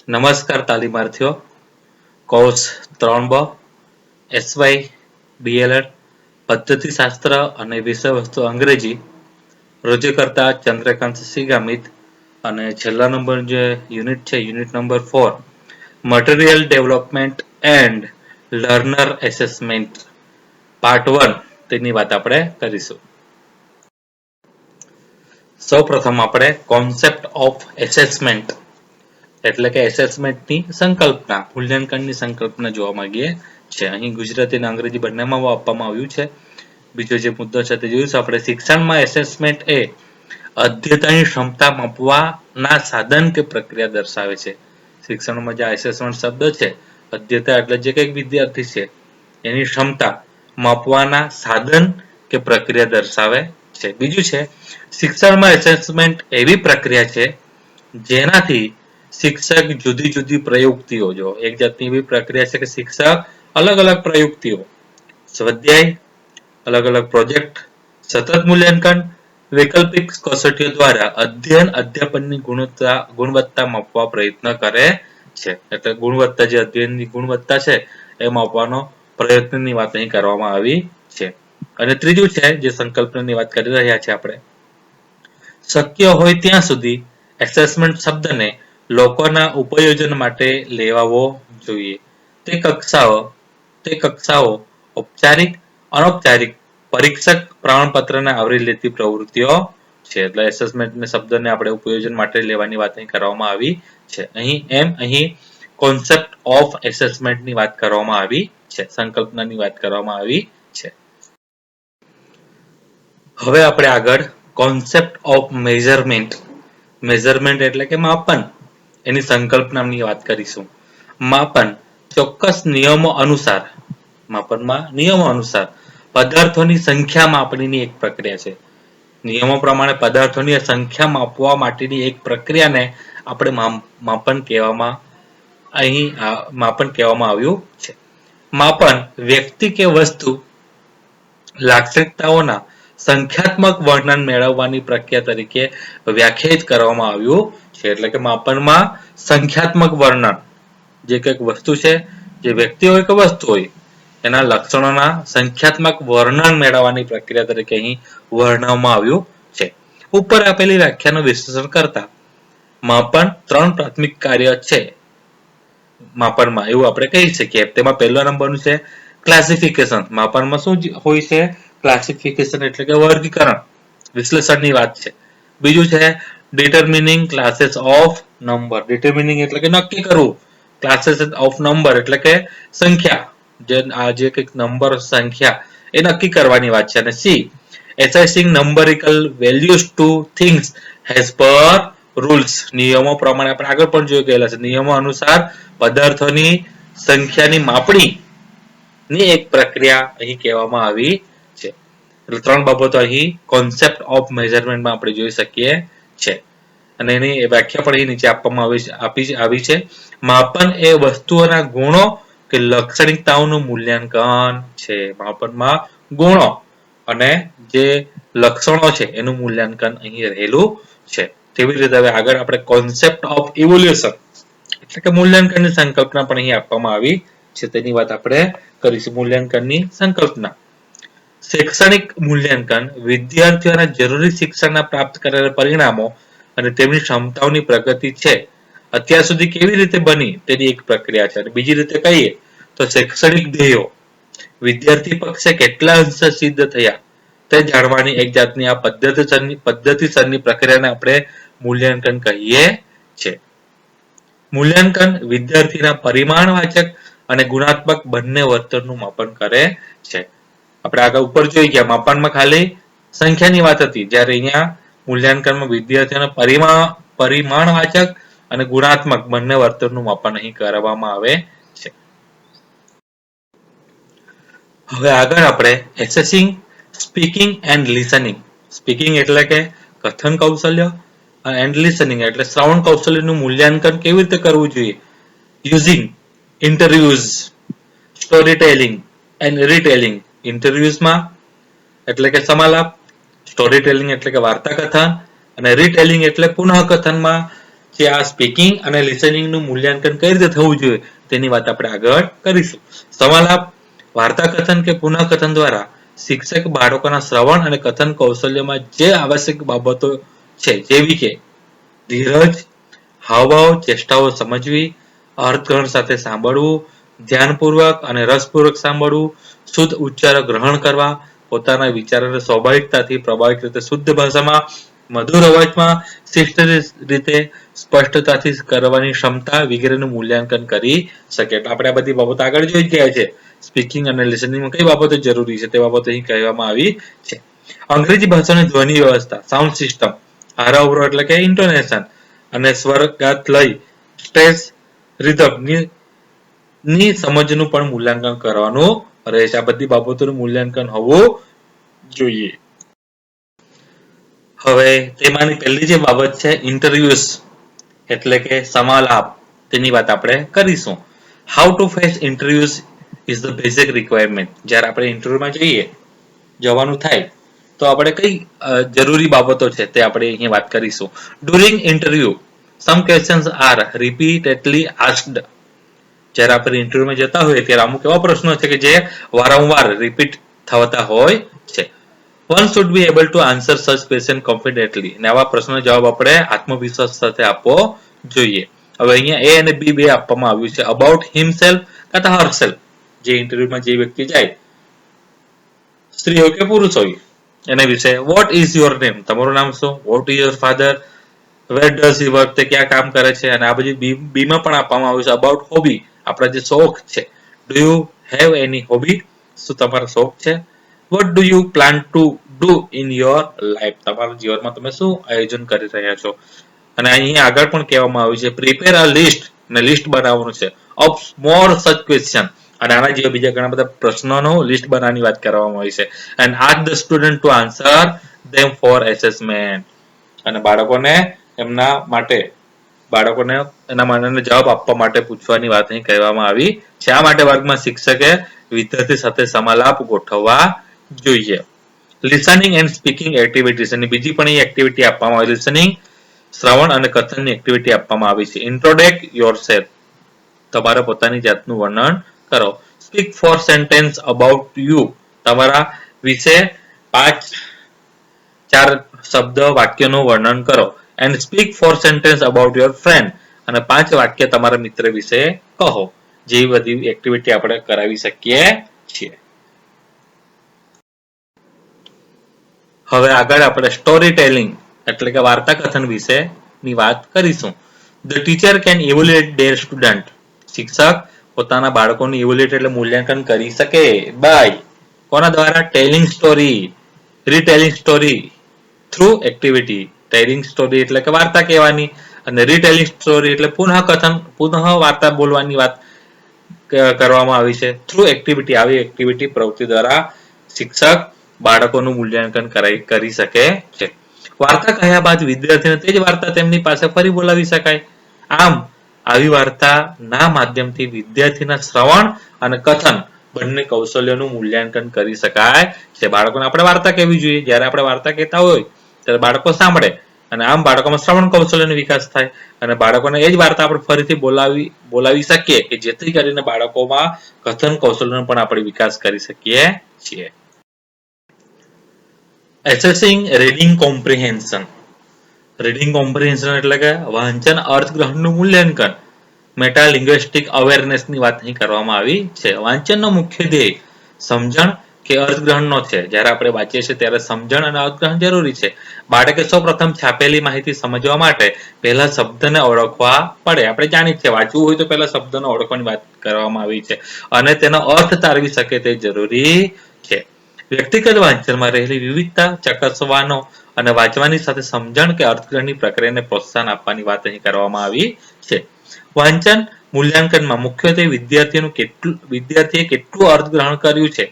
નમસ્કાર તાલીમાર્થીઓ. Course 3બ SY DElEd પદ્ધતિશાસ્ત્ર અને વિષયવસ્તુ અંગ્રેજી રજૂ કરતા ચંદ્રકાંત સી ગામિત અને છેલ્લા નંબર જે યુનિટ છે unit number 4 material development and learner assessment part 1 તેની વાત આપણે કરીશું. સૌપ્રથમ આપણે કોન્સેપ્ટ ઓફ એસેસમેન્ટ એટલે કે એસેસમેન્ટની સંકલ્પના મૂલ્યાંકનની સંકલ્પના જોવા માંગીએ છે. અહીં ગુજરાતી અને અંગ્રેજી બંનેમાં આપવામાં આવ્યું છે. બીજો જે મુદ્દો છે તે જોઈશું આપણે. શિક્ષણમાં એસેસમેન્ટ એ અધ્યયનની ક્ષમતા માપવાના સાધન કે પ્રક્રિયા દર્શાવે છે. શિક્ષણમાં જે એસેસમેન્ટ શબ્દ છે, અધ્યયન એટલે જે કંઈક વિદ્યાર્થી છે એની ક્ષમતા માપવાના સાધન કે પ્રક્રિયા દર્શાવે છે. બીજું છે શિક્ષણમાં એસેસમેન્ટ એવી પ્રક્રિયા છે જેનાથી શિક્ષક જુદી જુદી પ્રયુક્તિઓ, જો એક જાતની એવી પ્રક્રિયા છે કે શિક્ષક અલગ અલગ પ્રયુક્તિઓ, સ્વાધ્યાય, અલગ અલગ પ્રોજેક્ટ, સતત મૂલ્યાંકન, વૈકલ્પિક કસોટીઓ દ્વારા અધ્યયન અધ્યાપનની ગુણવત્તા માપવા પ્રયત્ન કરે છે. એટલે ગુણવત્તા, જે અધ્યયનની ગુણવત્તા છે એ માપવાનો પ્રયત્નની વાત અહીં કરવામાં આવી છે. અને ત્રીજું છે જે સંકલ્પનાની વાત કરી રહ્યા છે આપણે, શક્ય હોય ત્યાં સુધી એસેસમેન્ટ શબ્દને લોકોના ઉપયોજન માટે લેવાવો જોઈએ. તે કક્ષાઓ ઔપચારિક, અનૌપચારિક પરીક્ષક પ્રમાણપત્રને આવરી લેતી પ્રવૃત્તિઓ છે. એટલે એસેસમેન્ટ શબ્દને આપણે ઉપયોજન માટે લેવાની વાત અહીં કરવામાં આવી છે. અહીં કોન્સેપ્ટ ઓફ એસેસમેન્ટની વાત કરવામાં આવી છે, સંકલ્પનાની વાત કરવામાં આવી છે. હવે આપણે આગળ કોન્સેપ્ટ ઓફ મેઝરમેન્ટ એટલે કે માપન એની સંકલ્પનાની વાત કરીશું. માપન ચોક્કસ નિયમો અનુસાર, માપનમાં નિયમો અનુસાર પદાર્થોની સંખ્યા માપણીની એક પ્રક્રિયા છે. નિયમો પ્રમાણે પદાર્થોની સંખ્યા માપવા માટેની એક પ્રક્રિયાને આપણે માપન કહેવામાં આવ્યું છે. માપન વ્યક્તિ કે વસ્તુ લાક્ષણિકતાઓના સંખ્યાત્મક વર્ણન મેળવવાની પ્રક્રિયા તરીકે વ્યાખ્યાયિત કરવામાં આવ્યું છે. એટલે કે માપનમાં સંખ્યાત્મક વર્ણન, જે કંઈક વસ્તુ છે, જે વ્યક્તિ હોય કે વસ્તુ હોય, એના લક્ષણોના સંખ્યાત્મક વર્ણન મેળવવાની પ્રક્રિયા તરીકે અહીં વર્ણવવામાં આવ્યું છે. ઉપર આપેલી વ્યાખ્યાનું વિશ્લેષણ કરતા માપન 3 પ્રાથમિક કાર્ય છે માપનમાં, એવું આપણે કહી શકીએ. તેમાં પહેલા નંબરનું છે ક્લાસિફિકેશન. માપનમાં શું હોય છે? ક્લાસિફિકેશન એટલે કે વર્ગીકરણ, વિશ્લેષણની વાત છે. બીજું છે ડિટર્મિનિંગ ક્લાसेस ઓફ નંબર. ડિટર્મિનિંગ એટલે કે નક્કી કરવું, ક્લાसेस ઓફ નંબર એટલે કે સંખ્યા, જે કંઈક નંબર સંખ્યા એ નક્કી કરવાની વાત છે. અને C assessing numerical values to things as per rules. નિયમો પ્રમાણે આપણે આગળ પણ જોઈ ગયેલા છે. નિયમો અનુસાર પદાર્થોની સંખ્યાની માપણી ની એક પ્રક્રિયા અહીં કહેવામાં આવી છે. એટલે 3 બાબતો અહીં કોન્સેપ્ટ ઓફ મેઝરમેન્ટમાં આપણે જોઈ શકીએ છે. અને એની વ્યાખ્યા પણ અહીં નીચે આપવામાં આવી છે. માપન એ વસ્તુઓના ગુણો કે લાક્ષણિકતાઓનું મૂલ્યાંકન છે. માપનમાં ગુણો અને જે લક્ષણો છે એનું મૂલ્યાંકન અહીં રહેલું છે. તેવી રીતે હવે આગળ આપણે કોન્સેપ્ટ ઓફ ઇવોલ્યુશન એટલે કે મૂલ્યાંકનની સંકલ્પના પણ અહીં આપવામાં આવી છે. તેની વાત આપણે કરીશું. મૂલ્યાંકનની સંકલ્પના. શૈક્ષણિક મૂલ્યાંકન વિદ્યાર્થીઓના જરૂરી શિક્ષણના પ્રાપ્ત કરેલા પરિણામો અને તેમની ક્ષમતાઓની પ્રગતિ છે અત્યાર સુધી કેવી રીતે બની તેની એક પ્રક્રિયા છે. અને બીજી રીતે કહીએ તો શૈક્ષણિક ધ્યેયો વિદ્યાર્થી પક્ષે કેટલા અંશે સિદ્ધ થયા તે જાણવાની એક જાતની આ પદ્ધતિસરની પ્રક્રિયાને આપણે મૂલ્યાંકન કહીએ છીએ. મૂલ્યાંકન વિદ્યાર્થીના પરિમાણવાચક અને ગુણાત્મક બંને વર્તનનું માપન કરે છે. આપણે આગળ ઉપર જોઈ ગયા માપનમાં ખાલી સંખ્યાની વાત હતી, જ્યારે અહીંયા મૂલ્યાંકનમાં વિદ્યાર્થીઓના પરિમાણવાચક અને ગુણાત્મક બંને વર્તનનું માપન અહીં કરવામાં આવે છે. હવે આગળ આપણે assessing speaking and listening. Speaking એટલે કે કથન કૌશલ્ય એન્ડ લિસનિંગ એટલે શ્રવણ કૌશલ્યનું મૂલ્યાંકન કેવી રીતે કરવું જોઈએ. Using interviews, story telling and retelling. ઇન્ટરવ્યુઝમાં એટલે કે સમાલાપ, સ્ટોરી ટેલિંગ એટલે કે વાર્તા કથન અને રીટેલિંગ એટલે પુનઃ કથનમાં જે આ સ્પીકિંગ અને લિસનિંગ નું મૂલ્યાંકન કઈ રીતે થવું જોઈએ તેની વાત આપણે આગળ કરીશું. સમાલાપ, વાર્તા કથન કે પુનઃ કથન દ્વારા શિક્ષક બાળકોના શ્રવણ અને કથન કૌશલ્યમાં જે આવશ્યક બાબતો છે જેવી કે ધીરજ, હાવભાવ, ચેષ્ટાઓ સમજવી, અર્થગ્રહણ સાથે સાંભળવું, ધ્યાનપૂર્વક અને રસપૂર્વક સાંભળવું, શુદ્ધ ઉચ્ચારો ગ્રહણ કરવા, પોતાના વિચારોને સ્વાભાવિકતાથી પ્રભાવિત રીતે શુદ્ધ ભાષામાં મધુર અવાજમાં શિસ્ત રીતે સ્પષ્ટતાથી કરવાની ક્ષમતા વગેરેનું મૂલ્યાંકન કરી શકે. આપણે આ બધી બાબતો આગળ જોઈ ગયા છે. સ્પીકિંગ અને લિસનિંગમાં કઈ બાબતો જરૂરી છે તે બાબતો અહીં કહેવામાં આવી છે. અંગ્રેજી ભાષાની ધ્વનિ વ્યવસ્થા, સાઉન્ડ સિસ્ટમ, આરોહ એટલે કે ઇન્ટોનેશન અને સ્વરઘાત લય, સ્ટ્રેસ, રિધમ ની સમજનું પણ મૂલ્યાંકન કરવાનું રહેશે. આ બધી બાબતોનું મૂલ્યાંકન હોવું જોઈએ. હવે તેમાંની પહેલી જે બાબત છે ઇન્ટરવ્યુઝ એટલે કે સમાલાપ, તેની વાત આપણે કરીશું. How to face interviews is the basic requirement. જ્યારે આપણે ઇન્ટરવ્યુમાં જવાનું થાય તો આપણે કઈ જરૂરી બાબતો છે તે આપણે અહીંયા વાત કરીશું. ડ્યુરિંગ ઇન્ટરવ્યુ સમ ક્વેશ્ચન્સ આર રિપીટેડલી આસ્ક્ડ. જ્યારે આપણે ઇન્ટરવ્યુમાં જતા હોઈએ ત્યારે અમુક એવા પ્રશ્નો છે કે જે વારંવાર રિપીટ થતા હોય છે. One should be able to answer such question confidently. અને આવા પ્રશ્નનો જવાબ આપણે આત્મવિશ્વાસ સાથે આપવો જોઈએ. હવે અહીંયા A અને B બે આપવામાં આવ્યું છે. અબાઉટ હિમસેલ્ફ કાં હરસેલ્ફ. જે ઇન્ટરવ્યુમાં જે વ્યક્તિ જાય, સ્ત્રી હોય કે પુરુષ હોય, એના વિશે વોટ ઇઝ યોર નેમ, તમારું નામ શું, what is your father, where does he work, તે ક્યાં કામ કરે છે. અને આ બધી બી માં પણ આપવામાં આવ્યું છે. અબાઉટ હોબી, આપણા જે શોખ છે, do you have any hobby, શું તમારો શોખ છે. What do you plan to do in your life, તમારા જીવનમાં તમે શું આયોજન કરી રહ્યા છો. અને અહીંયા આગળ પણ કહેવામાં આવ્યું છે પ્રિપેર અ લિસ્ટ, અને લિસ્ટ બનાવવાનું છે ઓફ મોર સચ ક્વેશ્ચન. અને આના જેવા બીજા ઘણા બધા પ્રશ્નોનો લિસ્ટ બનાવવાની વાત કરવામાં આવી છે. And ask the student to answer them four assessment. અને બાળકોને એના માટે જવાબ આપવા માટે પૂછવાની વાત અહીં કહેવામાં આવી છે. આ માટે વર્ગમાં શિક્ષકે વિદ્યાર્થી સાથે સમાલાપ ગોઠવવા જોઈએ. લિસનિંગ એન્ડ સ્પીકિંગ એક્ટિવિટીઝ, અને બીજી પણ એ એક્ટિવિટી આપવામાં આવી. લિસનિંગ, શ્રવણ અને કથનની એક્ટિવિટી આપવામાં આવી છે. ઇન્ટ્રોડક્ટ યોરસેલ્ફ, તમારે પોતાની જાતનું વર્ણન કરો. Speak four sentences about you, તમારા વિશે 4 શબ્દ વાક્યનું વર્ણન કરો. And speak four sentences about your friend, અને 5 વાક્ય તમારા મિત્ર વિશે કહો. જેવી બધી એક્ટિવિટી આપણે કરાવી શકીએ છીએ. હવે આગળ આપણે સ્ટોરી ટેલિંગ એટલે કે વાર્તા કથન વિશેની વાત કરીશું. The teacher can evaluate there student, શિક્ષક પોતાના બાળકોનું ઇવેલ્યુએટ એટલે મૂલ્યાંકન કરી શકે બાય કોના દ્વારા, telling story, retelling story through activity. Telling story એટલે કે વાર્તા કહેવાની, અને રીટેલિંગ સ્ટોરી એટલે પુનઃ વાર્તા બોલવાની વાત કરવામાં આવી છે. થ્રુ એક્ટિવિટી, આવી એક્ટિવિટી પ્રવૃત્તિ દ્વારા શિક્ષક બાળકોનું મૂલ્યાંકન કરી શકે છે. વાર્તા કહ્યા બાદ વિદ્યાર્થીને તે જ વાર્તા તેમની પાસે ફરી બોલાવી શકાય. આમ આવી વાર્તાના માધ્યમથી વિદ્યાર્થીના શ્રવણ અને કથન બંને કૌશલ્યોનું મૂલ્યાંકન કરી શકાય છે. બાળકોને આપણે વાર્તા કહેવી જોઈએ. જ્યારે આપણે વાર્તા કહેતા હોય ત્યારે બાળકો સાંભળે, અને આમ બાળકોમાં શ્રવણ કૌશલ્યનો વિકાસ થાય, અને બાળકોને એ જ વાર્તા આપણે ફરીથી બોલાવી શકીએ કે જેથી કરીને બાળકોમાં કથન કૌશલ્યનો પણ આપણે વિકાસ કરી શકીએ છીએ. Assessing reading comprehension. Reading comprehension એટલે કે વાંચન અર્થગ્રહણનું મૂલ્યાંકન. મેટા લિંગ્વિસ્ટિક અવેરનેસની વાત અહીં કરવામાં આવી છે. વાંચનનો મુખ્ય ધ્યેય સમજણ કે અર્થગ્રહણનો છે. જ્યારે આપણે વાંચીએ છીએ ત્યારે સમજણ અને અર્થગ્રહણ જરૂરી છે. બાળકે સૌપ્રથમ છાપેલી માહિતી સમજવા માટે પહેલા શબ્દને ઓળખવા પડે. આપણે જાણીએ છીએ વાંચવું હોય તો પહેલા શબ્દને ઓળખવાની વાત કરવામાં આવી છે, અને તેનો અર્થ તારવી શકે તે જરૂરી છે. વ્યક્તિગત વાંચનમાં રહેલી વિવિધતા ચકાસવાનો અને વાંચવાની સાથે સમજણ કે અર્થગ્રહણની પ્રક્રિયાને પ્રોત્સાહન આપવાની વાત અહીં કરવામાં આવી છે. વાંચન મૂલ્યાંકનમાં મુખ્યત્વે વિદ્યાર્થીએ કેટલું અર્થગ્રહણ કર્યું છે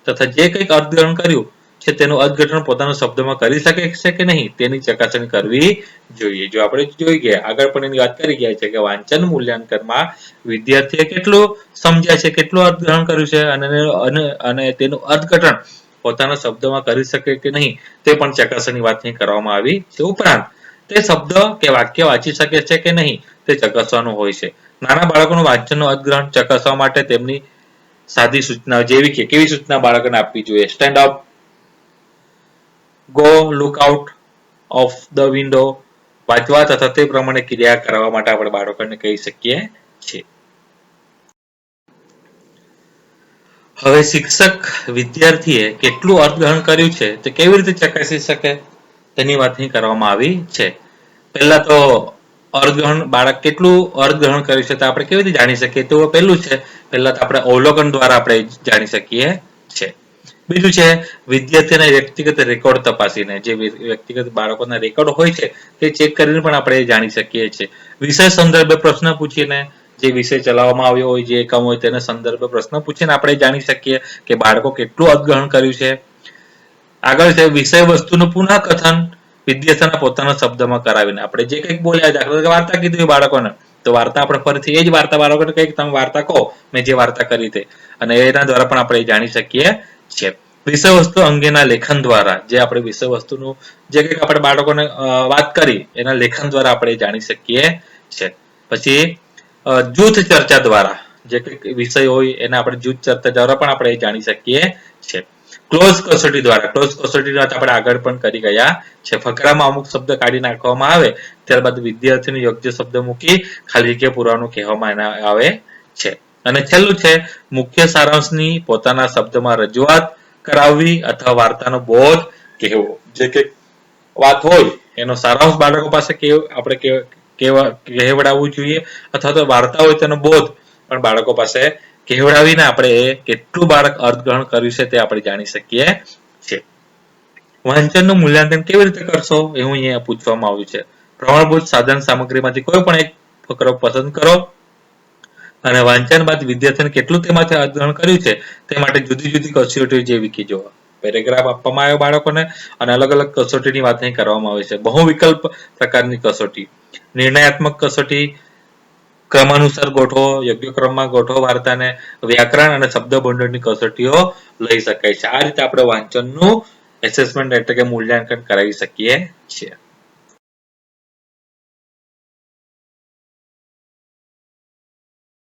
તથા જે કંઈક અર્થગ્રહણ કર્યું છે તેનું અર્થઘટન પોતાના શબ્દોમાં કરી શકે છે કે નહીં તેની ચકાસણી કરવી જોઈએ. જો આપણે જોઈ ગયા આગળ પણ એની વાત કરી ગયા છે કે વાંચન મૂલ્યાંકનમાં વિદ્યાર્થીએ કેટલું સમજ્યા છે, કેટલું અર્થગ્રહણ કર્યું છે, અને તેનું અર્થઘટન પોતાના શબ્દોમાં કરી શકે કે નહીં તે પણ ચકાસણી વાત અહીં કરવામાં આવી છે. ઉપરાંત તે શબ્દ કે વાક્ય વાંચી શકે છે કે નહીં તે ચકાસવાનું હોય છે. નાના બાળકોનું વાંચનનું અર્થગ્રહણ ચકાસવા માટે તેમની સાદી સૂચનાઓ જેવી કે કેવી સૂચના બાળકોને આપવી જોઈએ? Stand up, go, look out of the window, વાંચવા તથા તે પ્રમાણે ક્રિયા કરવા માટે આપણે બાળકોને કહી શકીએ છીએ. હવે શિક્ષક વિદ્યાર્થીએ કેટલું અર્થગ્રહણ કર્યું છે તે કેવી રીતે ચકાસી શકે તેની વાત અહીં કરવામાં આવી છે. પહેલા તો અર્થગ્રહણ, બાળક કેટલું અર્થગ્રહણ કર્યું છે તે આપણે કેવી રીતે જાણી શકીએ? તો પહેલું છે, પહેલા તો આપણે અવલોકન દ્વારા આપણે જાણી શકીએ છીએ. બીજું છે વિદ્યાર્થીના વ્યક્તિગત રેકોર્ડ તપાસીને, જે વ્યક્તિગત બાળકોના રેકોર્ડ હોય છે તે ચેક કરીને પણ આપણે જાણી શકીએ છીએ. વિષય સંદર્ભે પ્રશ્ન પૂછીને, જે વિષય ચલાવવામાં આવ્યો હોય, જે એકમ હોય તેના સંદર્ભે પ્રશ્ન પૂછીને આપણે જાણી શકીએ કે બાળકો કેટલું અર્થગ્રહણ કર્યું છે. આગળ છે વિષય વસ્તુનું પુનઃકથન વિદ્યાર્થીના પોતાના શબ્દમાં કરાવીને. આપણે જે કંઈક બોલ્યા, દાખલા તરીકે વાર્તા કીધી બાળકોને, તો વાર્તા આપણે ફરીથી એ જ વાર્તા બાળકોને કંઈક તમે વાર્તા કહો, મેં જે વાર્તા કરી તે, અને એના દ્વારા પણ આપણે જાણી શકીએ છીએ. વિષય વસ્તુ અંગેના લેખન દ્વારા, જે આપણે વિષય વસ્તુનું જે કંઈક આપણે બાળકોને વાત કરી એના લેખન દ્વારા આપણે જાણી શકીએ છીએ. પછી જૂથ ચર્ચા દ્વારા, જે કંઈક વિષય હોય એને આપણે જૂથ ચર્ચા દ્વારા પણ આપણે જાણી શકીએ છીએ. ક્લોઝ કસોટી દ્વારા, ક્લોઝ કસોટી વાત આપણે આગળ પણ કરી ગયા છે. ફકરામાં અમુક શબ્દ કાઢી નાખવામાં આવે, ત્યારબાદ વિદ્યાર્થીને યોગ્ય શબ્દ મૂકી ખાલી જગ્યા પૂરવાનું કહેવામાં આવે છે. અને છેલ્લું છે મુખ્ય સારાંશની પોતાના શબ્દમાં રજૂઆત કરાવવી અથવા વાર્તાનો બોધ કહેવો. જે કંઈક વાત હોય એનો સારાંશ બાળકો પાસે આપણે કહેવડાવવું જોઈએ, અથવા તો વાર્તા હોય તેનો બોધ પણ બાળકો પાસે કહેવડાવીને આપણે કેટલું બાળક અર્થગ્રહણ કર્યું છે તે આપણે જાણી શકીએ છીએ. વાંચનનું મૂલ્યાંકન કેવી રીતે કરશો એવું અહીંયા પૂછવામાં આવ્યું છે. પ્રમાણભૂત સાધન સામગ્રીમાંથી કોઈ પણ એક ફકરો પસંદ કરો અને વાંચન બાદ વિદ્યાર્થીને કેટલું તેમાંથી અર્થગ્રહણ કર્યું છે તે માટે જુદી જુદી કસોટીઓ જેવી કે જો પેરેગ્રાફ આપવામાં આવ્યો બાળકોને અને અલગ અલગ કસોટીની વાત અહીં કરવામાં આવે છે. બહુ વિકલ્પ પ્રકારની કસોટી, નિર્ણયાત્મક કસોટી, ક્રમાનુસાર ગોઠવો, યોગ્ય ક્રમમાં ગોઠવો વાર્તાને, વ્યાકરણ અને શબ્દભંડોળની કસોટીઓ લઈ શકાય છે. આ રીતે આપણે વાંચનનું એસેસમેન્ટ એટલે કે મૂલ્યાંકન કરાવી શકીએ છીએ.